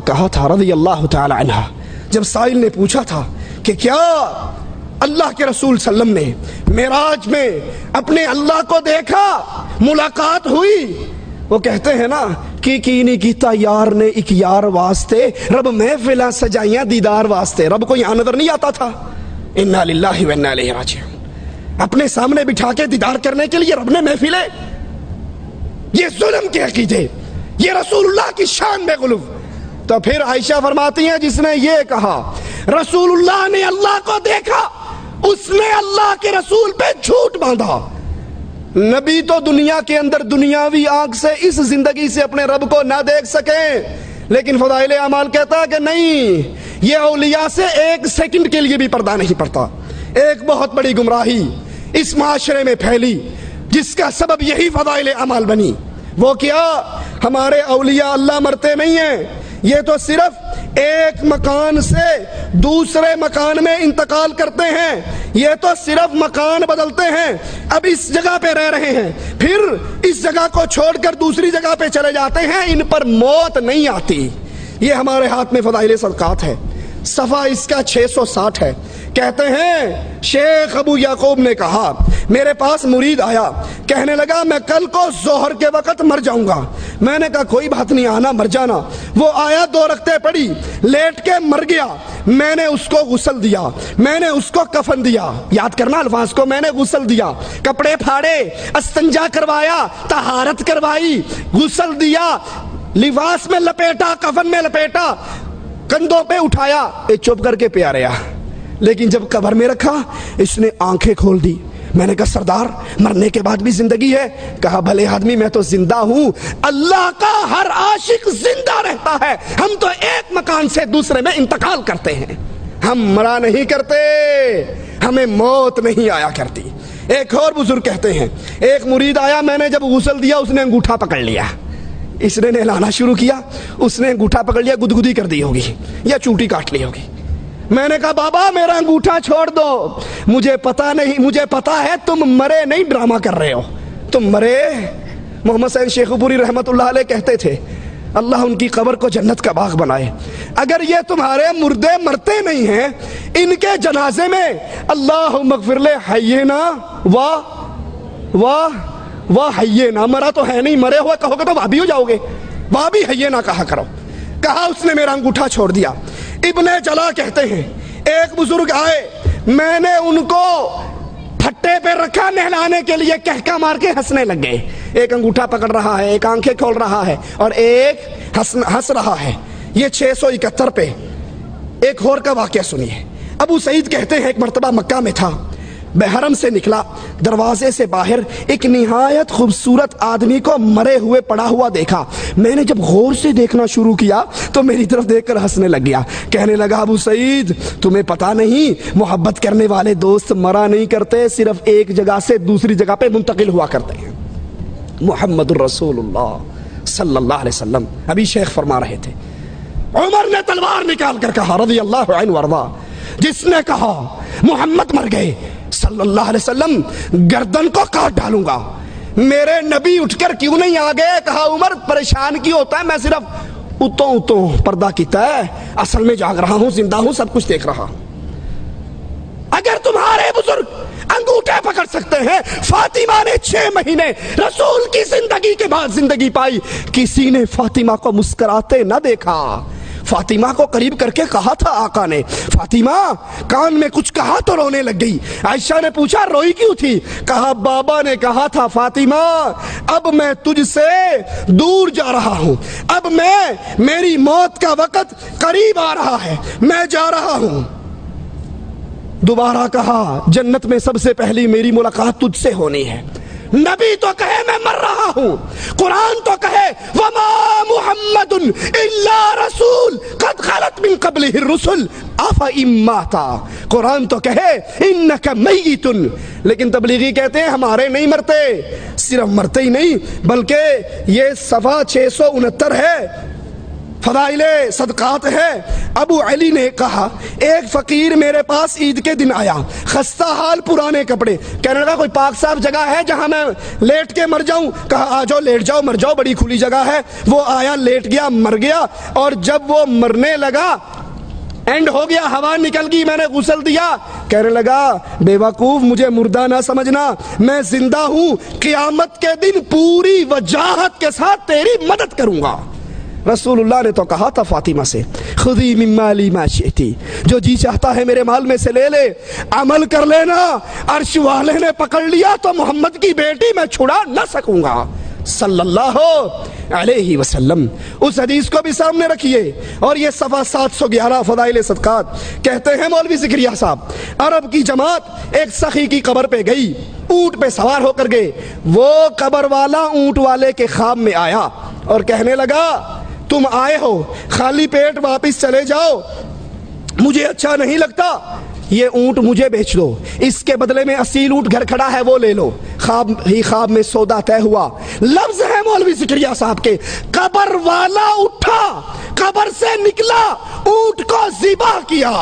کہا تھا رضی اللہ تعالی عنہ، جب سائل نے پوچھا تھا کہ کیا اللہ کے رسول صلی اللہ علیہ وسلم نے معراج میں اپنے اللہ کو دیکھا، ملاقات ہوئی؟ وہ کہتے ہیں نا کی نہیں کیتا یار نے ایک یار واسطے، رب محفلاں سجائیاں دیدار واسطے، رب کو یہاں نظر نہیں آتا تھا؟ انا للہ و انا الیہ راجعون، اپنے سامنے بٹھا کے دیدار کرنے کے لیے رب نے محفلیں؟ یہ ظلم کے عقیدے، یہ رسول اللہ کی شان میں غلو۔ تو پھر عائشہ فرماتی ہیں جس نے یہ کہا رسول اللہ نے اللہ کو دیکھا، اس نے اللہ کے رسول پہ جھوٹ باندھا۔ نبی تو دنیا کے اندر دنیاوی آنکھ سے اس زندگی سے اپنے رب کو نہ دیکھ سکیں، لیکن فضائل اعمال کہتا ہے کہ نہیں، یہ اولیاء سے ایک سیکنڈ کے لیے بھی پردہ نہیں پڑتا۔ ایک بہت بڑی گمراہی اس معاشرے میں پھیلی جس کا سبب یہی فضائل اعمال بنی۔ وہ کیا؟ ہمارے اولیاء اللہ مرتے نہیں ہیں، یہ تو صرف ایک مکان سے دوسرے مکان میں انتقال کرتے ہیں، یہ تو صرف مکان بدلتے ہیں، اب اس جگہ پہ رہ رہے ہیں، پھر اس جگہ کو چھوڑ کر دوسری جگہ پہ چلے جاتے ہیں، ان پر موت نہیں آتی۔ یہ ہمارے ہاتھ میں فضائل صدقات ہے، صفحہ اس کا 660 ہے۔ کہتے ہیں شیخ ابو یعقوب نے کہا میرے پاس مرید آیا، کہنے لگا میں کل کو ظہر کے وقت مر جاؤں گا۔ میں نے کہا کوئی بات نہیں، آنا مر جانا۔ وہ آیا، 2 رکعتیں پڑھی، لیٹ کے مر گیا۔ میں نے اس کو غسل دیا، میں نے اس کو کفن دیا، یاد کرنا الفاظ کو، میں نے غسل دیا، کپڑے پھاڑے، استنجا کروایا، طہارت کروائی، غسل دیا، لباس میں لپیٹا، کفن میں لپیٹا، کندھوں پہ اٹھایا، چپ کر کے پیارے آ۔ لیکن جب قبر میں رکھا اس نے آنکھیں کھول دی۔ میں نے کہا سردار مرنے کے بعد بھی زندگی ہے؟ کہا بھلے آدمی میں تو زندہ ہوں، اللہ کا ہر عاشق زندہ رہتا ہے، ہم تو ایک مکان سے دوسرے میں انتقال کرتے ہیں، ہم مرا نہیں کرتے، ہمیں موت نہیں آیا کرتی۔ ایک اور بزرگ کہتے ہیں ایک مرید آیا، میں نے جب غسل دیا اس نے انگوٹھا پکڑ لیا، اس نے نہلانا شروع کیا، اس نے انگوٹھا پکڑ لیا، گدگدی کر دی ہوگی یا چوٹی کاٹ لی ہوگی۔ میں نے کہا بابا میرا انگوٹھا چھوڑ دو، مجھے پتا نہیں، مجھے پتا ہے تم مرے نہیں، ڈرامہ کر رہے ہو، تم مرے۔ محمد سعید شیخ پوری رحمت اللہ علیہ کہتے تھے اللہ ان کی قبر کو جنت کا باغ بنائے، اگر یہ تمہارے مردے مرتے نہیں ہیں، ان کے جنازے میں اللہم اغفر لے حینا واہ حینا، مرا تو ہے نہیں، مرے ہوئے کہو گے تو وہابی ہو جاؤ گے، وہابی حینا کہا کرو۔ کہا اس نے میرا انگوٹھا چھوڑ دیا۔ ابن جلا کہتے ہیں ایک بزرگ آئے، میں نے ان کو پھٹے پہ رکھا نہلانے کے لیے، کہکا مار کے ہنسنے لگ گئے، ایک انگوٹھا پکڑ رہا ہے، ایک آنکھیں کھول رہا ہے اور ایک ہنس رہا ہے۔ یہ 671 پہ ایک اور کا واقعہ سنیے۔ ابو سعید کہتے ہیں ایک مرتبہ مکہ میں تھا، بحرم سے نکلا، دروازے سے باہر ایک نہایت خوبصورت آدمی کو مرے ہوئے پڑا ہوا دیکھا۔ میں نے جب غور سے دیکھنا شروع کیا تو میری طرف دیکھ کر ہنسنے لگ گیا، کہنے لگا ابو سعید تمہیں پتا نہیں، محبت کرنے والے دوست مرا نہیں کرتے، صرف ایک جگہ سے دوسری جگہ پہ منتقل ہوا کرتے ہیں۔ محمد الرسول اللہ صلی اللہ علیہ وسلم ابھی شیخ فرما رہے تھے، عمر نے تلوار نکال کر کہا رضی اللہ عنہ وارضا، جس نے کہا محمد مر گئے صلی اللہ علیہ وسلم گردن کو کاٹ ڈالوں گا۔ میرے نبی اٹھ کر کیوں نہیں آ گئے؟ کہا عمر پریشان کیوں ہوتا ہے، میں صرف اتوں پردہ کیتا ہے، اصل میں جاگ رہا ہوں، زندہ ہوں، سب کچھ دیکھ رہا ہوں۔ اگر تمہارے بزرگ انگوٹھے پکڑ سکتے ہیں، فاطمہ نے 6 مہینے رسول کی زندگی کے بعد زندگی پائی، کسی نے فاطمہ کو مسکراتے نہ دیکھا۔ فاطمہ کو قریب کر کے کہا تھا آقا نے، فاطمہ کان میں کچھ کہا تو رونے لگ گئی۔ عائشہ نے پوچھا روئی کیوں تھی؟ کہا بابا نے کہا تھا فاطمہ اب میں تجھ سے دور جا رہا ہوں، اب میری موت کا وقت قریب آ رہا ہے، میں جا رہا ہوں۔ دوبارہ کہا جنت میں سب سے پہلی میری ملاقات تجھ سے ہونی ہے۔ نبی تو کہے میں مر رہا ہوں، قرآن تو کہے وما محمد الا رسول قد خلت من قبلہ الرسل افإن مات، قرآن تو کہے انک میت، لیکن تبلیغی کہتے ہیں ہمارے نہیں مرتے، صرف مرتے ہی نہیں بلکہ یہ صفحہ 669 ہے، فضائل صدقات ہے۔ ابو علی نے کہا ایک فقیر میرے پاس عید کے دن آیا، خستہ حال، پرانے کپڑے، کہنے لگا کوئی پاک صاف جگہ ہے جہاں میں لیٹ کے مر جاؤں؟ کہا آ جاؤ، لیٹ جاؤ، مر جاؤ، بڑی کھلی جگہ ہے۔ وہ آیا، لیٹ گیا، مر گیا، اور جب وہ مرنے لگا، اینڈ ہو گیا، ہوا نکل گئی، میں نے غسل دیا، کہنے لگا بے وقوف، مجھے مردہ نہ سمجھنا، میں زندہ ہوں، قیامت کے دن پوری وجاہت کے ساتھ تیری مدد کروں گا۔ رسول اللہ نے تو کہا تھا فاطمہ سے خذی من مالی ما شئتی، جو جی چاہتا ہے میرے مال میں سے لے لے، عمل کر لینا، عرش والے نے پکڑ لیا تو محمد کی بیٹی میں چھڑا نہ سکوں گا صلی اللہ علیہ وسلم۔ اس حدیث کو بھی سامنے رکھیے۔ اور یہ صفحہ 711 فضائل صدقات، کہتے ہیں مولوی زکریا صاحب، عرب کی جماعت ایک سخی کی قبر پہ گئی، اونٹ پہ سوار ہو کر گئے، وہ قبر والا اونٹ والے کے خواب میں آیا اور کہنے لگا تم آئے ہو خالی پیٹ واپس چلے جاؤ، مجھے اچھا نہیں لگتا، یہ اونٹ مجھے بیچ دو، اس کے بدلے میں اصیل اونٹ گھر کھڑا ہے وہ لے لو۔ خواب ہی خواب میں سودا طے ہوا۔ لفظ ہے مولوی زکریا صاحب کے، قبر والا اٹھا، قبر سے نکلا، اونٹ کو ذبح کیا۔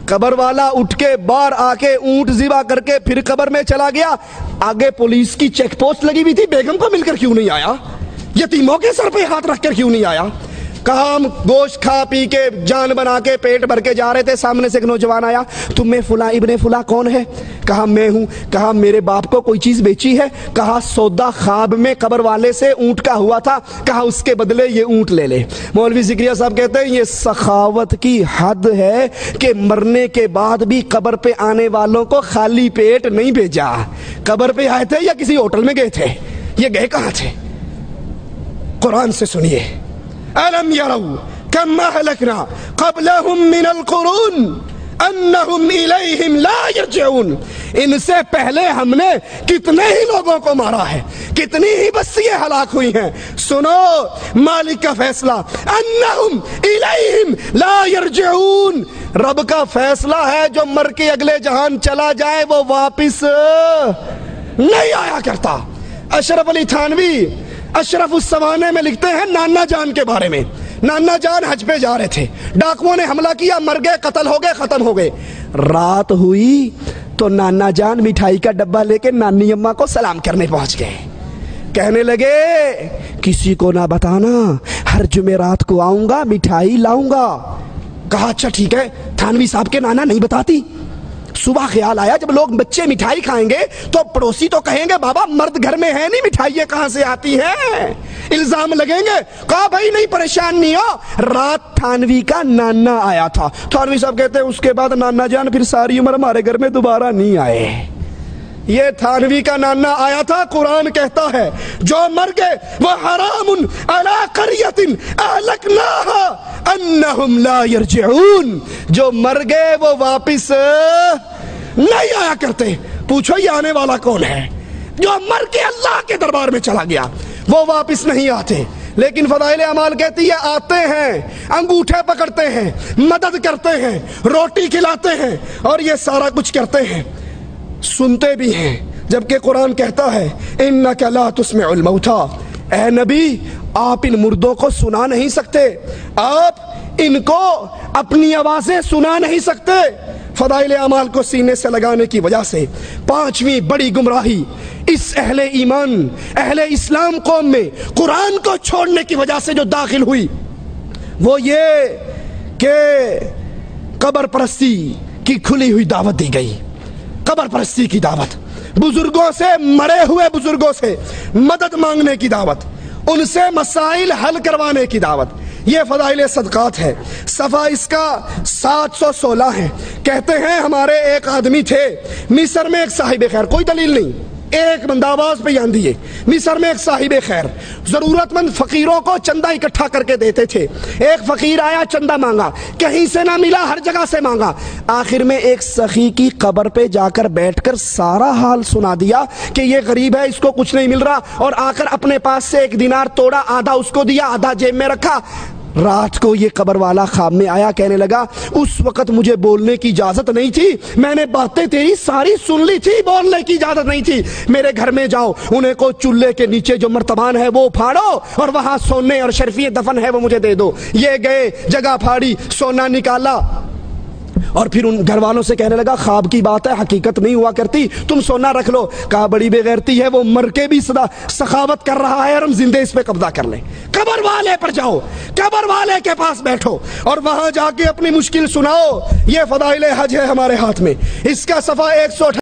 قبر والا اٹھ کے باہر آ کے اونٹ ذبح کر کے پھر قبر میں چلا گیا۔ آگے پولیس کی چیک پوسٹ لگی ہوئی تھی، بیگم کو مل کر کیوں نہیں آیا؟ یتیموں کے سر پہ ہاتھ رکھ کر کیوں نہیں آیا؟ کہا ہم گوشت کھا پی کے جان بنا کے پیٹ بھر کے جا رہے تھے، سامنے سے ایک نوجوان آیا، تم میں فلاں ابن فلاں کون ہے؟ کہا میں ہوں۔ کہا میرے باپ کو کوئی چیز بیچی ہے؟ کہا سودا خواب میں قبر والے سے اونٹ کا ہوا تھا، کہا اس کے بدلے یہ اونٹ لے لے۔ مولوی زکریا صاحب کہتے ہیں یہ سخاوت کی حد ہے کہ مرنے کے بعد بھی قبر پہ آنے والوں کو خالی پیٹ نہیں بھیجا۔ قبر پہ آئے تھے یا کسی ہوٹل میں گئے تھے؟ یہ گئے کہاں تھے؟ قرآن سے سنیے، أَلَمْ يَرَوْا كَمْ أَهْلَكْنَا قَبْلَهُمْ مِنَ الْقُرُونِ أَنَّهُمْ إِلَيْهِمْ لَا يَرْجِعُونَ، ان سے پہلے ہم نے کتنے ہی لوگوں کو مارا ہے، کتنی ہی بستیاں ہلاک ہوئی ہیں۔ سنو مالک کا فیصلہ، أَنَّهُمْ إِلَيْهِمْ لَا يَرْجِعُونَ، رب کا فیصلہ ہے جو مر کے اگلے جہان چلا جائے وہ واپس نہیں آیا کرتا۔ اشرف علی تھانوی اشرف السوانے میں لکھتے ہیں نانا جان کے بارے میں، نانا جان حج پہ جا رہے تھے، ڈاکوؤں نے حملہ کیا، مر گئے، قتل ہو گئے، ختم ہو گئے۔ رات ہوئی تو نانا جان مٹھائی کا ڈبہ لے کے نانی اماں کو سلام کرنے پہنچ گئے، کہنے لگے کسی کو نہ بتانا، ہر جمعرات کو آؤں گا، مٹھائی لاؤں گا۔ کہا اچھا ٹھیک ہے۔ تھانوی صاحب کے نانا نہیں بتاتی۔ صبح خیال آیا جب لوگ بچے مٹھائی کھائیں گے تو پڑوسی تو کہیں گے بابا مرد گھر میں ہے نہیں، مٹھائیاں کہاں سے آتی ہیں، الزام لگیں گے۔ کہا بھائی نہیں، پریشان نہیں ہو۔ رات تھانوی کا نانا آیا تھا۔ تھانوی صاحب کہتے ہیں اس کے بعد نانا جان پھر ساری عمر ہمارے گھر میں دوبارہ نہیں آئے۔ یہ تھانوی کا نانا آیا تھا۔ قرآن کہتا ہے جو مر گئے وہ حرام علی قریۃ اہلکناها انہم لا یرجعون، جو مر گئے وہ واپس نہیں آیا کرتے۔ پوچھو یہ آنے والا کون ہے؟ جو مر کے اللہ کے دربار میں چلا گیا وہ واپس نہیں آتے۔ لیکن فضائل اعمال کہتی ہے آتے ہیں، انگوٹھے پکڑتے ہیں، مدد کرتے ہیں، روٹی کھلاتے ہیں اور یہ سارا کچھ کرتے ہیں، سنتے بھی ہیں۔ جبکہ قرآن کہتا ہے انک لا تسمع الموتى، اے نبی آپ ان مردوں کو سنا نہیں سکتے، آپ ان کو اپنی آوازیں سنا نہیں سکتے۔ فضائل اعمال کو سینے سے لگانے کی وجہ سے پانچویں بڑی گمراہی اس اہل ایمان، اہل اسلام قوم میں قرآن کو چھوڑنے کی وجہ سے جو داخل ہوئی وہ یہ کہ قبر پرستی کی کھلی ہوئی دعوت دی گئی۔ قبر پرستی کی دعوت، بزرگوں سے، مرے ہوئے بزرگوں سے مدد مانگنے کی دعوت، ان سے مسائل حل کروانے کی دعوت، یہ فضائل صدقات ہے۔ صفحہ اس کا 716 ہے۔ کہتے ہیں ہمارے ایک آدمی تھے مصر میں، ایک صاحب خیر، کوئی دلیل نہیں، ایک بندہ آواز پہ جان دیے، مصر میں ایک صاحب خیر ضرورت مند فقیروں کو چندہ اکٹھا کر کے دیتے تھے۔ ایک فقیر آیا، چندہ مانگا، کہیں سے نہ ملا، ہر جگہ سے مانگا، آخر میں ایک سخی کی قبر پہ جا کر بیٹھ کر سارا حال سنا دیا کہ یہ غریب ہے، اس کو کچھ نہیں مل رہا، اور آ کر اپنے پاس سے 1 دینار توڑا، آدھا اس کو دیا، آدھا جیب میں رکھا۔ رات کو یہ قبر والا خواب میں آیا، کہنے لگا اس وقت مجھے بولنے کی اجازت نہیں تھی، میں نے باتیں تیری ساری سن لی تھی، بولنے کی اجازت نہیں تھی، میرے گھر میں جاؤ، انہیں کو چولہے کے نیچے جو مرتبان ہے وہ پھاڑو اور وہاں سونے اور شرفی دفن ہے وہ مجھے دے دو۔ یہ گئے، جگہ پھاڑی، سونا نکالا اور پھر ان گھر والوں سے کہنے لگا خواب کی بات ہے، حقیقت نہیں ہوا کرتی، تم سونا رکھ لو۔ کہا بڑی بے غیرتی ہے، وہ مر کے بھی سخاوت کر رہا ہے اور ہم زندے اس پہ قبضہ کر لیں۔ قبر والے پر جاؤ، قبر والے کے پاس بیٹھو اور وہاں جا کے اپنی مشکل سناؤ۔ یہ فضائل حج ہے ہمارے ہاتھ میں، اس کا صفحہ 128